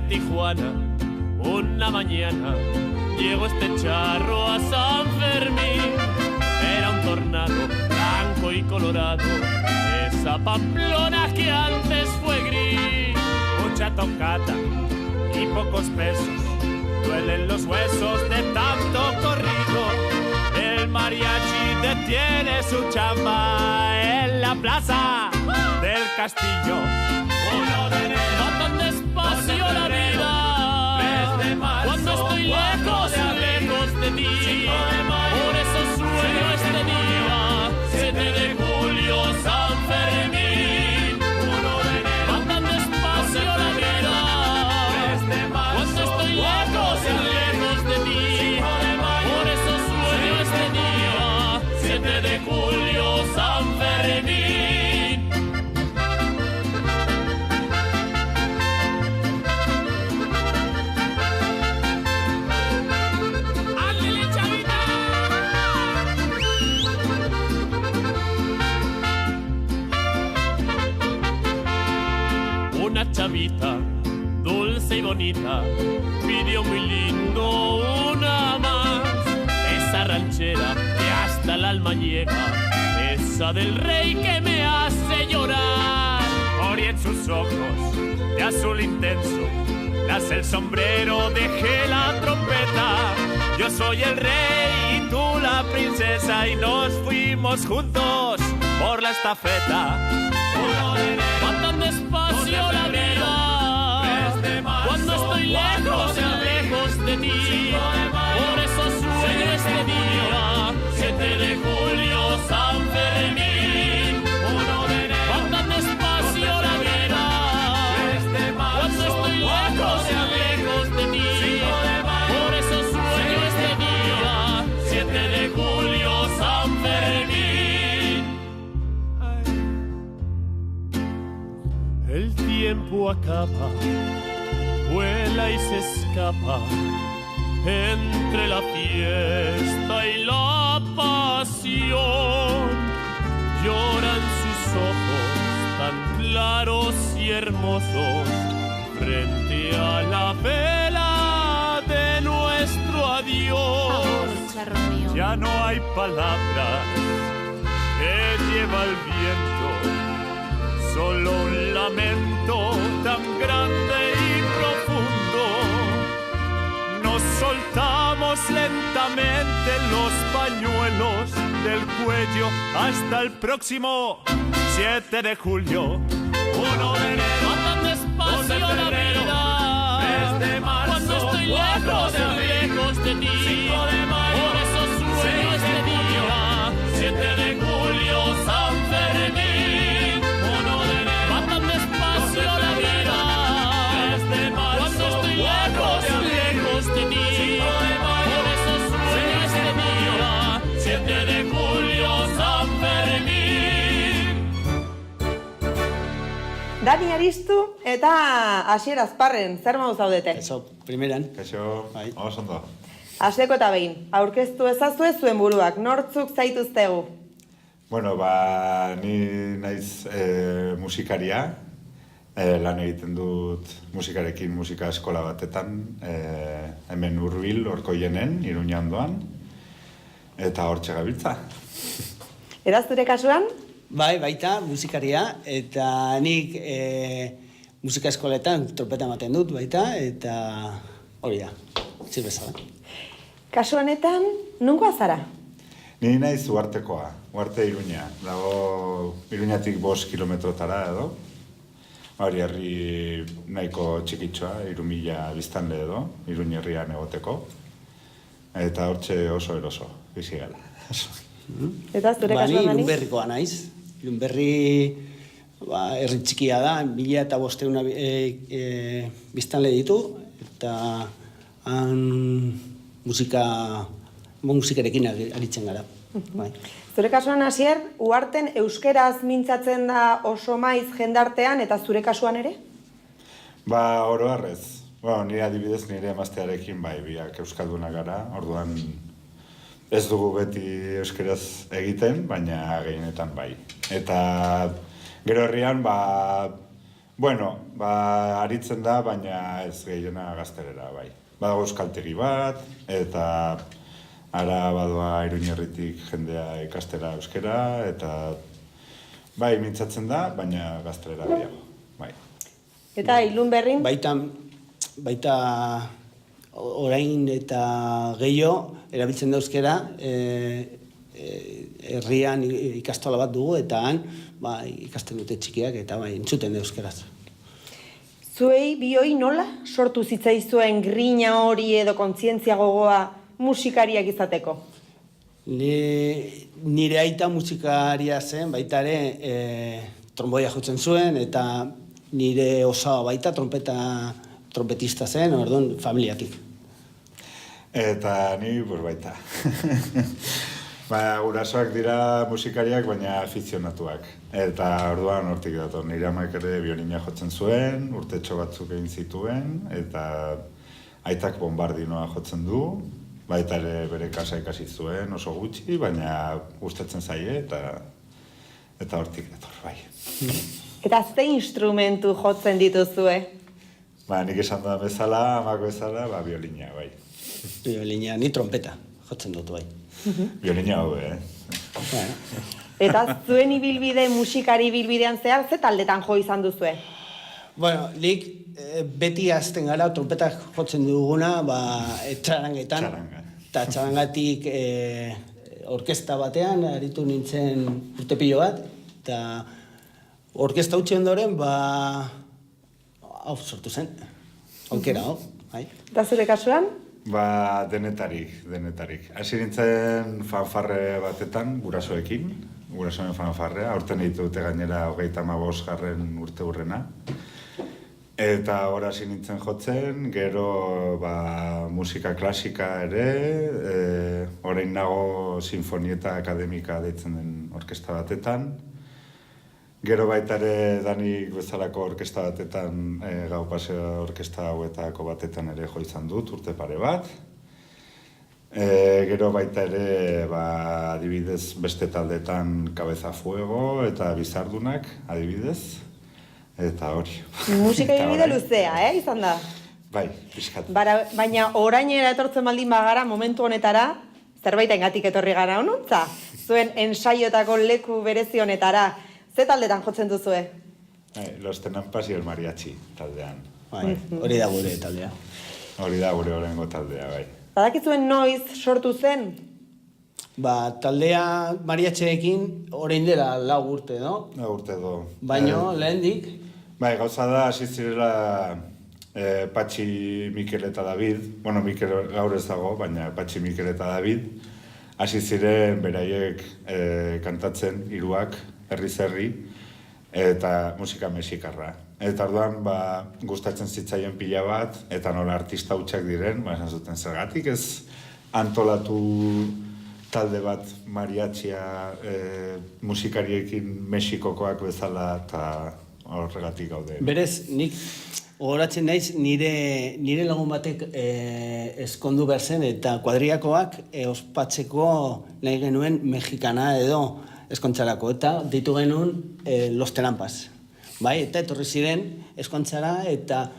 Tijuana, una mañana llegó este charro a San Fermín. Era un tornado blanco y colorado, esa Pamplona que antes fue gris. Mucha tocata y pocos pesos, duelen los huesos de tanto corrido. El mariachi detiene su chamba en la plaza del Castillo. 1 de enero, va tan despacio la vida, cuando estoy lejos de ti. Por eso sueño este día, 7 de julio, San Fermín. 1 de enero, va tan despacio la vida, cuando estoy lejos de ti. Por eso sueño este día, 7 de julio, San Fermín. Una chavita dulce y bonita pidió muy lindo una más, esa ranchera que hasta el alma llega, esa del rey que me hace llorar. Ori en sus ojos de azul intenso, nace el sombrero, dejé la trompeta. Yo soy el rey y tú la princesa, y nos fuimos juntos por la estafeta. Va tan despacio la vida, cuando estoy lejos de ti. Por eso sueño este día, 7 de julio, San Fermín. 1 de enero, va tan despacio la vida, cuando estoy lejos de ti. Por eso sueño este día, 7 de julio, San Fermín. El tiempo acaba, vuela y se escapa entre la fiesta y la pasión. Lloran sus ojos tan claros y hermosos frente a la vela de nuestro adiós. Ya no hay palabras que lleva el viento, solo un lamento tan grande y profundo. Nos soltamos lentamente los pañuelos del cuello hasta el próximo 7 de julio. 1 de enero, va tan despacio la vida, cuando estoy lejos de ti. 5 de mayo, por eso sueño este día, 7 de julio, San Fermín. 1 de enero, va tan despacio la vida, cuando estoy lejos de ti. 5 de mayo, por eso sueño este día, 7 de julio, San Fermín. Dani Aristu eta Asier Azparren, zer modu zaudete? Eso, primeran. Kaixo, oso ondo. Hasteko eta behin, aurkeztu ezazue zuen buruak, nortzuk zaituztegu? Bueno, ni naiz musikaria, lan egiten dut musikarekin musika eskola batetan, hemen Hurbil, Orkoienen, Iruñan doan, eta hortxe gabiltza. Eta zure kasuan? Bai, baita, musikaria, eta nik musika eskoletan trompeta ematen dut, baita, eta hori da, zirbezala. Kasu honetan, nunkoa zara? Ni naiz Uartekoa, Uarte Iruña, dago Iruñatik 5 kilometrotara edo. Hori herri nahiko txikitxoa, 3.000 biztanle edo, Iruña herrian egoteko. Eta hortxe oso eroso, bizi gara. Eta zure kasuan, Dani? Irunberrikoa naiz. Irunberri herri txikia da, 1.500 biztanle ditu, eta han musikarekin aritzen gara. Bai. Zure kasuan, Asier, Uarten euskeraz mintzatzen da oso maiz jendartean, eta zure kasuan ere? Oro harrez. Nire adibidez nire emaztearekin bai, biak euskalduna gara, orduan ez dugu beti euskeraz egiten, baina gehienetan bai. Eta gero herrian, Bueno, aritzen da, baina ez gehiena gaztelera, bai. Badago euskaltegi bat, eta ara badoa Iruñerritik jendea ikastera euskera, eta bai, mintzatzen da, baina gaztelera gehiago, bai. Eta ilun berrin? Baita orain eta gehiago erabiltzen da euskera, herrian ikastola bat dugu, eta han ikasten dute txikiak, eta entzuten da euskeraz. Zuei bioi nola sortu zitzaizuen grina hori edo kontzientzia gogoa musikariak izateko? Nire aita musikaria zen, baita ere tromboia jotzen zuen, eta nire osoa baita trompetista zen, orduan familiatik. Eta ni baita. Gurasoak dira musikariak, baina afizionatuak. Eta orduan hortik dator, nire amak ere biolina jotzen zuen, urtetxo batzuk egin zituen, eta aitak bombardinoa jotzen du, baita ere bere kasa ikasi zuen, oso gutxi, baina gustatzen zaie, eta hortik dator, bai. Eta ze instrumentu jotzen dituzue? Nik esan da bezala, amako bezala, biolina, bai. Biolina, ni trompeta jotzen dut, bai. Biolina hobe, Eta zuen ibilbide, musikari ibilbidean zehar, ze taldetan jo izan duzue? Bueno, nik beti azten gara trompetak jotzen duguna, txarangetan. Eta txarangatik orkesta batean, aritu nintzen urte pilo bat, eta orkesta utzi ondoren, hau sortu zen, aukera, bai. Eta zure kasuan? Denetarik. Hasi nintzen fanfarre batetan, gurasoekin, gurasoen fanfarrea, aurten ditute gainera 35. urte hurrena. Eta hor hasi nintzen jotzen, gero musika klasika ere, orain nago sinfonieta akademika deitzen den orkesta batetan. Gero baita ere danik bezalako orkesta batetan, Gau Paseo orkesta hauetako batetan ere jo izan dut, urte pare bat. Gero baita ere, adibidez, beste taldetan Cabeza Fuego eta Bizardunak, adibidez. Eta hori. Musika ibide luzea, izan da? Bai, pixkat. Baina orainera etortzen baldin bagara, momentu honetara, zerbaitengatik etorri gara honuntza? Zuen ensaiotako leku berezi honetara, ze taldetan jotzen duzue? Los Tenampas y el Mariachi taldean. Hori da gure taldea. Hori da gure horrengo taldea, bai. Badakizuen noiz sortu zen? Taldea mariatxeekin orain dela 4 urte, no? 4 urte do. Baino, lehendik? Gauza da, hasi zirela Patxi, Mikel eta David. Bueno, Mikel gaur ez dago, baina Patxi, Mikel eta David. Hasi ziren beraiek kantatzen, hiruak, herri, eta musika mexikarra. Eta orduan, gustatzen zitzaien pila bat, eta nola artista hutsak diren, esan zuten zergatik ez antolatu talde bat mariatxia musikariekin Mexikokoak bezala, eta horregatik gaude. Berez, nik gogoratzen naiz nire lagun batek ezkondu behar zen, eta kuadriakoak ospatzeko nahi genuen mexikana edo eskontzarako, eta ditu genuen Los Tenampas. Bai, eta etorri ziren eskontzara, eta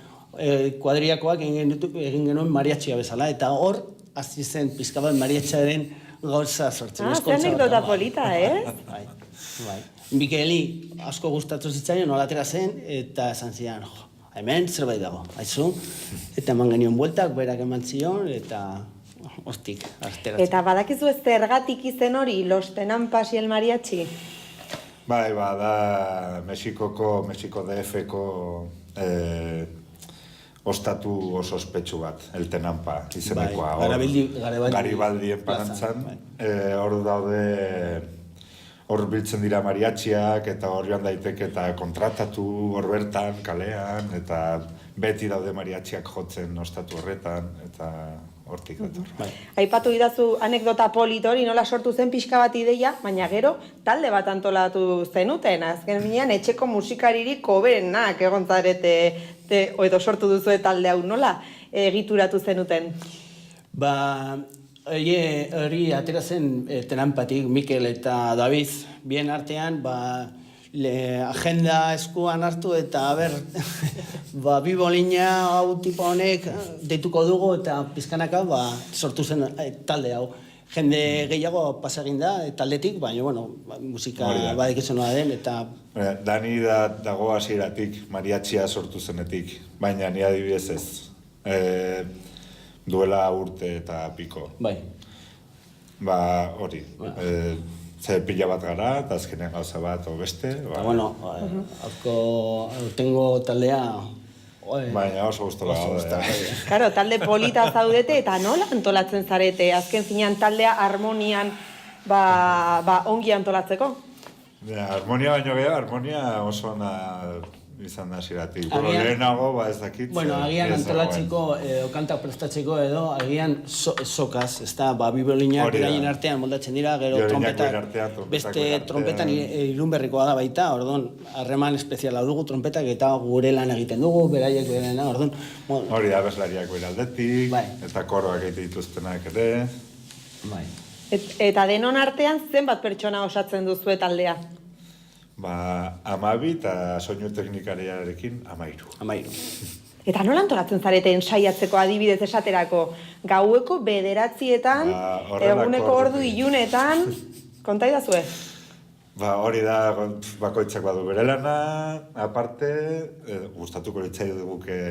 kuadriakoak egin genuen mariatxia bezala, eta hor, hasi zen pizka bat mariatxaren gauza sortzen. Ze anekdota polita, Bai. Mikeli asko gustatu zitzaion, nola atera zen, eta esan zidan, hemen zerbait dago, haizu, eta eman genion bueltak, berak eman zion, eta hostik, ateratzen. Eta badakizu ez zergatik izen hori, Los Tenampas y el Mariachi? Bai, da Mexiko DF-ko ostatu oso ospetsu bat, El Tenampa izenekoa. Garibaldi enparantzan. Hor daude, hor biltzen dira mariatxiak, eta hor joan daiteke eta kontratatu hor bertan, kalean, eta beti daude mariatxiak jotzen ostatu horretan, eta hortik dator. Aipatu idazu anekdota polit hori, nola sortu zen pixka bat ideia, baina gero talde bat antolatu zenuten, azken finean etxeko musikaririk hoberenak egon zarete, edo sortu duzue talde hau, nola egituratu zenuten? Hori atera zen Tenampatik, Mikel eta David, bien artean, agenda eskuan hartu eta, bi bolina hau tipo honek deituko dugu eta pizkanaka sortu zen talde hau. Jende gehiago pasa egin da taldetik, baina, musika badekizenoa den eta... Dani dago hasieratik, mariatxia sortu zenetik, baina ni adibidez ez. Duela urte eta piko. Bai. Hori. Ze pila bat gara, eta azkenean gauza bat o beste. Aurtengo taldea... Baina oso gustora gaude. Claro, talde polita zaudete eta nola antolatzen zarete? Azken zinean taldea harmonian ongi antolatzeko? Harmonia baino gehiago, harmonia oso ona izan da hasieratik. Lehenago, ez dakit. Agian antolatzeko, kanta prestatzeko edo, agian sokaz, ez da, bibolinak beraien artean moldatzen dira, gero trompetak, beste trompetan Irunberrikoa da baita, orduan, harreman espeziala dugu trompetak eta gure lan egiten dugu, beraiek berena, orduan. Hori da, abeslariak bere aldetik, eta koroak egite dituztenak ere. Eta denon artean zenbat pertsona osatzen duzue taldea? 12 eta soinu teknikariarekin 13. Eta nola antolatzen zarete ensaiatzeko adibidez esaterako? Gaueko 9etan, eguneko ordu ilunetan, konta idazue? Hori da, bakoitzak badu bere lana, aparte, gustatuko litzai duguke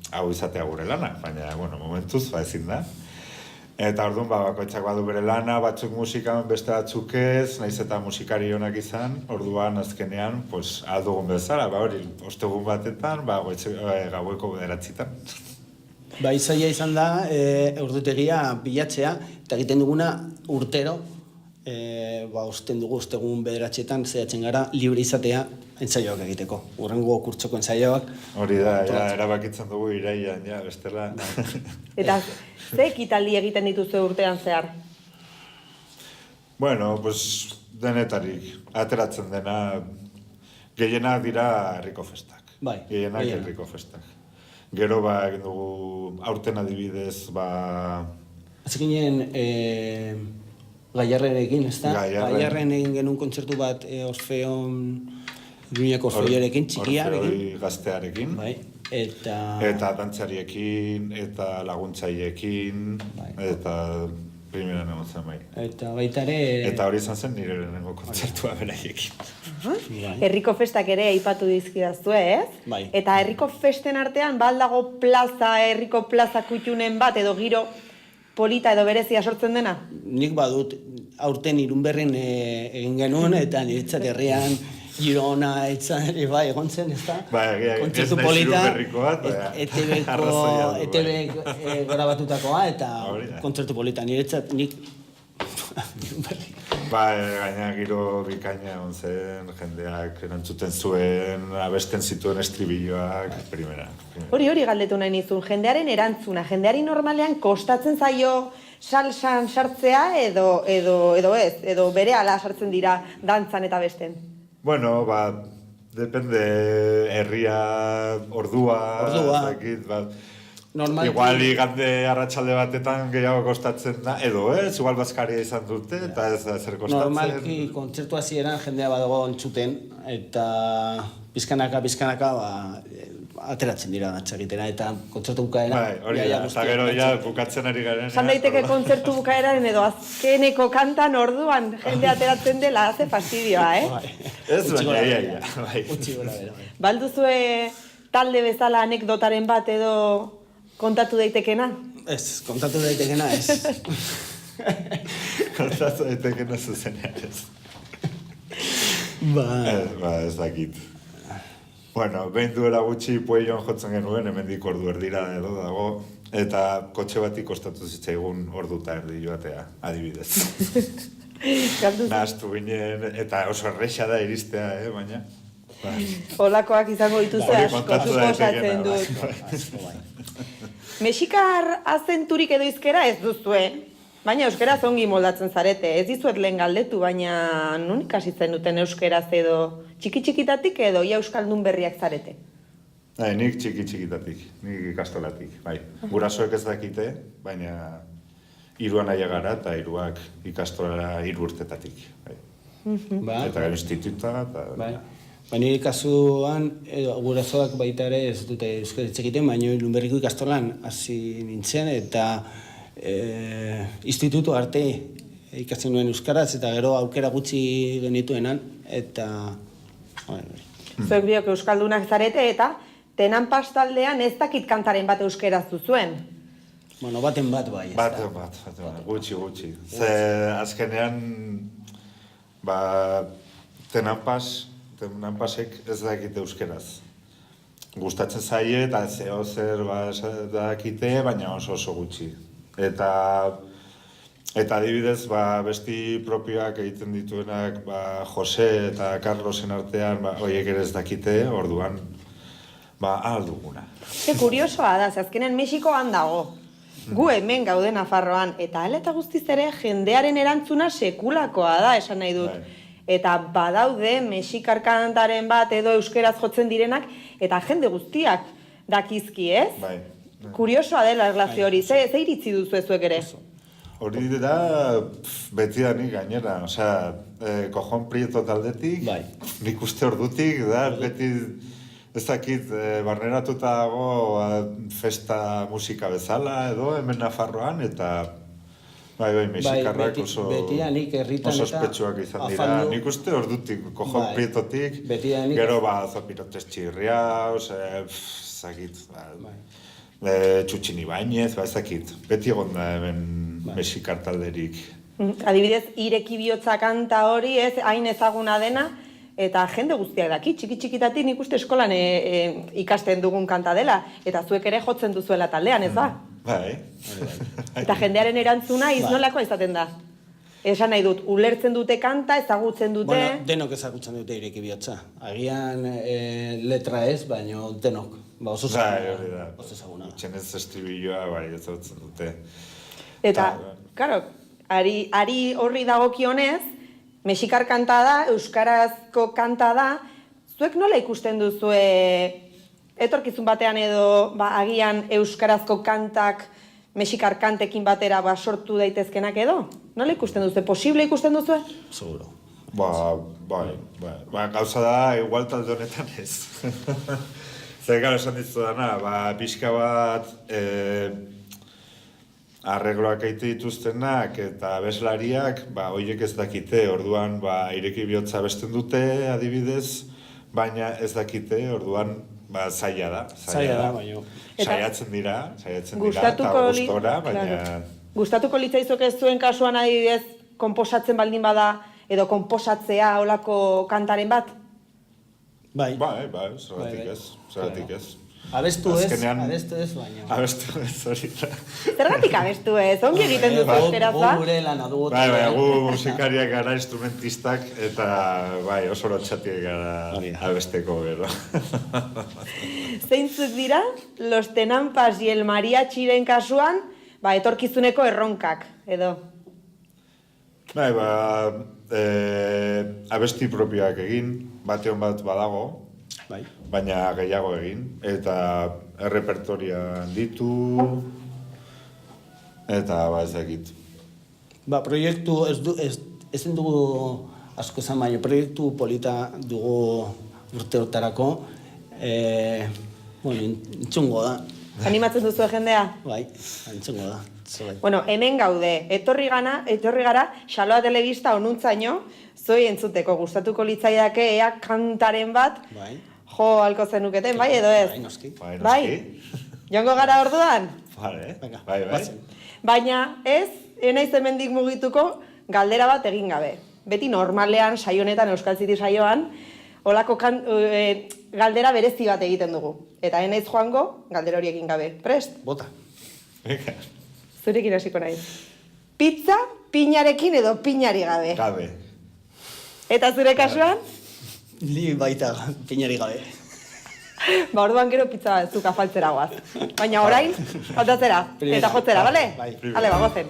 hau izatea gure lana, baina, momentuz, ezin da. Eta orduan, bakoitzak badu bere lana, batzuk musikan, beste batzuk ez, nahiz eta musikari honak izan, orduan azkenean, aldugun bezala, hori, ostegun batetan, gaueko 9etan. Zaila izan da, ordutegia bilatzea, eta egiten duguna urtero, osten dugu ostegun 9etan zehatzen gara, libre izatea entzaioak egiteko. Urrengo kurtsoko entzaioak. Hori da, erabakitzen dugu iraian, bestela. Eta ze ekitaldi egiten dituzue urtean zehar? Denetarik, ateratzen dena, gehienak dira herriko festak. Gehienak herriko festak. Gero egin dugu, aurten adibidez, Azkenien, Gaiarrenekin, ez da? Gaiarren egin genuen kontzertu bat Iruñako Orfeorekin, txikiarekin. Orfeoi gaztearekin. Eta dantzariekin, eta laguntzaiekin, eta primeran egon zen bai. Eta baita ere... Eta hori izan zen nire lehenengo kontzertua beraiekin. Herriko festak ere aipatu dizkidazue, ez? Eta herriko festen artean, baldago herriko plaza kutxunen bat, edo giro polita edo berezia sortzen dena? Nik badut aurten Irunberrin egin genuen, eta niretzat herrian Girona egon zen, ez da? Kontzertu polita, ETB gora batutakoa, eta kontzertu polita niretzat nik Irunberri. Gaina giro bikaina egon zen, jendeak erantzuten zuen, abesten zituen estribilloak, primera. Hori galdetu nahi nizun, jendearen erantzuna, jendeari normalean kostatzen zaio salsan sartzea edo ez, edo berehala sartzen dira dantzan eta besten? Depende herria, ordua, igual igande arratsalde batetan gehiago kostatzen da, edo igual bazkaria izan dute, eta ez da zer kostatzen. Normalki kontzertu hasieran jendea badago entzuten, eta pizkanaka ateratzen dira dantza egitera, eta kontzertu bukaera... eta gero bukatzen ari garen... Esan daiteke kontzertu bukaeraren edo azkeneko kantan orduan jende ateratzen dela, ze fastidioa, Ez baina, Utsi gora bera. Balduzue talde bezala anekdotaren bat edo kontatu daitekena? Ez, kontatu daitekena ez. Kontatu daitekena zuzenean ez. Ez dakit. Behin duela gutxi Pueillon jotzen genuen, hemendik ordu erdira edo dago, eta kotxe batik kostatu zitzaigun ordu eta erdi joatea, adibidez. Nahaztu ginen, eta oso erresa da iristea, baina... Olakoak izango dituzte asko, suposatzen dut. Mexikar azenturik edo izkera ez duzue, baina euskeraz ongi moldatzen zarete. Ez dizuet lehen galdetu, baina nun ikasitzen duten euskeraz edo txiki-txikitatik edo ja euskaldun berriak zarete? Nik txiki-txikitatik, nik ikastolatik, bai. Gurasoek ez dakite, baina 3 naia gara eta 3 ikastolara 3 urtetatik, bai. Eta instituta eta... nire kasuan, gurasoak baita ere ez dute euskara hitz egiten, baina Lunberriko ikastolan hasi nintzen, eta institutu arte ikasten nuen euskaraz, eta gero aukera gutxi genituenan, eta... Zuek biok euskaldunak zarete, eta Tenan Pastaldean ez dakit kantaren bat euskaraz duzuen. Bueno, baten bat bai. Baten bat, gutxi. Ze azkenean, Tenan Pasek ez dakite euskeraz. Gustatzen zaie eta zeo zer dakite, baina oso gutxi. Eta adibidez, besti propioak egiten dituenak, Jose eta Carlosen artean, horiek ere ez dakite, orduan, ahal duguna. Kuriosoa da, azkenen Mexikoan dago. Gu hemen gaude Nafarroan, eta hala eta guztiz ere jendearen erantzuna sekulakoa da, esan nahi dut. Eta badaude mexikar kantaren bat edo euskeraz jotzen direnak, eta jende guztiak dakizki, ez? Kuriosoa dela erlazio hori, ze iritzi duzu ezuek ere? Hori da betidanik gainera, Kojon Prieto taldetik, nik uste ordutik, beti ez dakit barneratuta dago festa musika bezala edo hemen Nafarroan, eta mexikarrak oso ospetsuak izan dira. Nik uste ordutik, Kojon Prietotik, gero Zopirotes Txirriaus, zakit, Txutxin Ibañez, ezakit, beti egon da hemen mexikar talderik. Adibidez, Ireki bihotza kanta hori ez hain ezaguna dena, eta jende guztiak daki, txiki-txikitatik nik uste eskolan ikasten dugun kanta dela, eta zuek ere jotzen duzuela taldean, ez da? Bai. Eta jendearen erantzuna iznolakoa izaten da. Esan nahi dut, ulertzen dute kanta, ezagutzen dute... Bueno, denok ezagutzen dute Ireki bihotza. Agian letra ez, baina denok. Oso ezaguna. Txenez estribilloa, ezagutzen dute. Eta, karo, ari horri dagokionez, mexikar kanta da, euskarazko kanta da, zuek nola ikusten duzue etorkizun batean edo agian euskarazko kantak mexikar kantekin batera sortu daitezkenak edo? Nola ikusten duzue? Posible ikusten duzue? Seguro. Gauza da, igual talde honetan ez. Zer gara esan dizu dana, pixka bat arregloak egite dituztenak eta abeslariak, horiek ez dakite, orduan Ireki bihotza abesten dute, adibidez, baina ez dakite, orduan zaila da. Baina. Saiatzen dira, eta gustora, baina... Gustatuko litzaizuk ez zuen kasuan adibidez, konposatzen baldin bada, edo konposatzea olako kantaren bat? Bai, zergatik ez. Abestu ez, baina. Abestu ez, hori da. Zergatik abestu ez, ongi egiten duzu euskeraza? Gure lana dugu. Gu musikariak gara, instrumentistak, eta oso lotxatiak gara abesteko gero. Zeintzuk dira, Los Tenampas y el Mariachiren kasuan, etorkizuneko erronkak, edo? Abesti propioak egin, batean bat badago, baina gehiago egin, eta errepertoria handitu, eta ez dakit. Proiektu, ezen dugu asko esan, baina proiektu polita dugu urteotarako, entzungo da. Animatzen duzu jendea? Bai, entzungo da. Bueno, hemen gaude, etorri gara, Xaloa Telebista onuntzaino, zoi entzuteko gustatuko litzaidake ea kantaren bat, jo halko zenuketen, bai edo ez? Bai, noski. Bai? Jongo gara orduan? Bai. Baina ez, enaiz hemendik mugituko galdera bat egin gabe. Beti normalean, saio honetan, Euskal City saioan, holako galdera berezi bat egiten dugu. Eta enaiz joango, galdera hori egin gabe. Prest? Bota. Zurekin hasiko naiz. Pizza, pinarekin edo pinari gabe? Gabe. Eta zure kasuan? Li baita pinari gabe. Orduan gero pizza zuk afaltzera guaz. Baina orain, kantatzera, eta jotzera, bale? Hale, bagozen.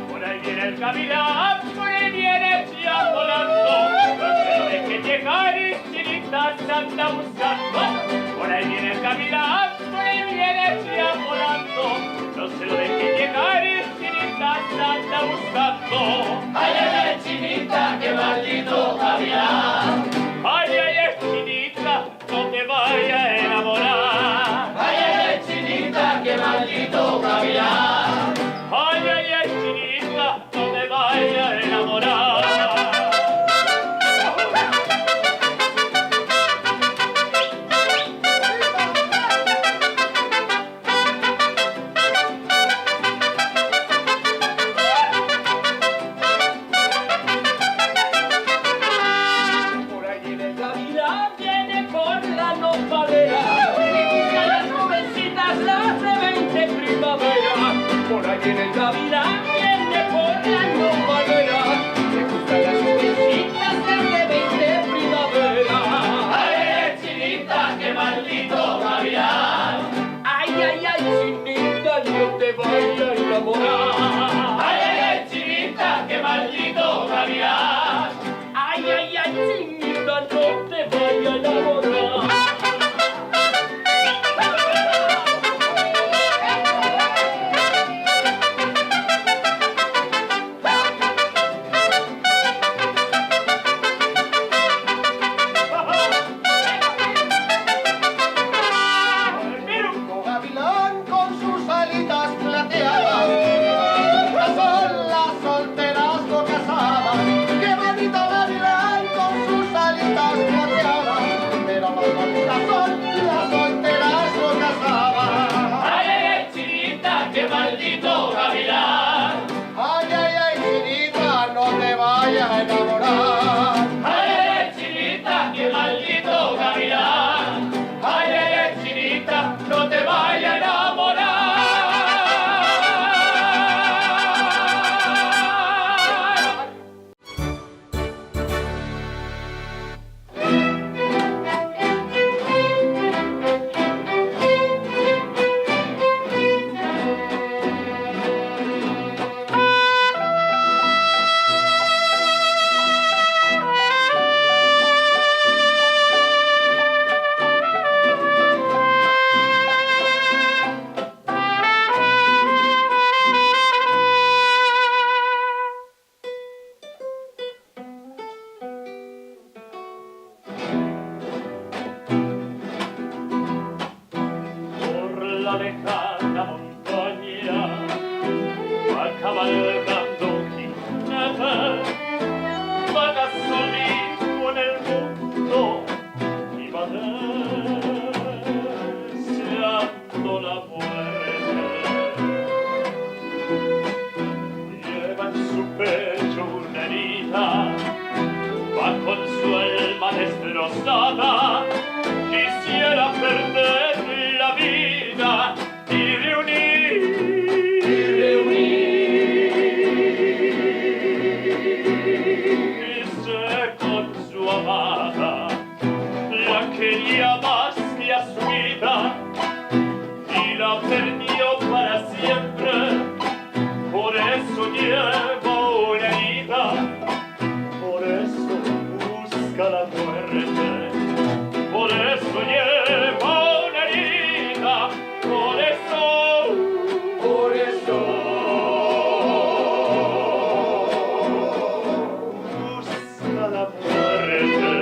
Por ahí viene el gavilán. cositas anda buscando. Por ahí viene caminando y viene ya volando. No se lo deje llegar y chinitas anda buscando. Ay, ay, ay, chinita, qué maldito gavilán. Ay, ay, ay, chinita, no te vayas a enamorar. Ay, ay, ay, chinita, qué maldito gavilán. Ay, ay, ay, chinita, no te vayas a enamorar. Por ahí viene la vida, viene por la nopalera y busca las nubecitas, las de 20 primavera. Por ahí viene la vida, viene por la nopalera y busca las nubecitas, las de 20 primavera. Ay, ay, ay, chinita, qué maldito gavilán. Ay, ay, ay, chinita, no te vayas a enamorar. Ay, ay, ay, chinita, qué maldito gavilán. Ay, ay, ay, chinita, no te vayas a enamorar. Gavilán con sus alitas plateadas, estas son las solteras no casadas. Qué bonito gavilán con sus alitas plateadas, pero más bonitas son las solteras no casadas. Ay, ay, ay, chinita, qué maldito gavilán. Ay, ay, ay, chinita, no te vayas a enamorar. Ay, ay, ay, chinita, qué maldito gavilán. Ay, ay, ay, chinita, no te vayas a enamorar. Por la lejana montaña va cabalgando un jinete, vaga solito en el mundo y va deseando la muerte. Lleva en su pecho una herida, va con su alma destrozada. Quisiera perder la vida y reunirse con su amada. La quería más que a su vida y la perdió para siempre. Por eso lleva una herida, por eso busca la muerte. Por eso lleva una herida, por eso busca la muerte.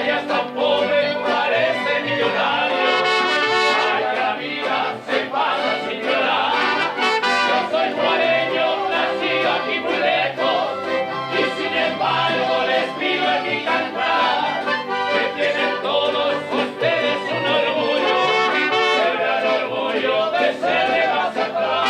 ya es tan pobre, parece millonario. Ay, la vida se pasa sin llorar. Yo soy juareño, nacido aquí muy lejos, y sin embargo les pido en mi cantar que tienen todos ustedes un orgullo, el gran orgullo de ser de más atrás.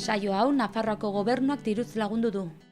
Saio hau Nafarroako gobernuak diruz lagundu du.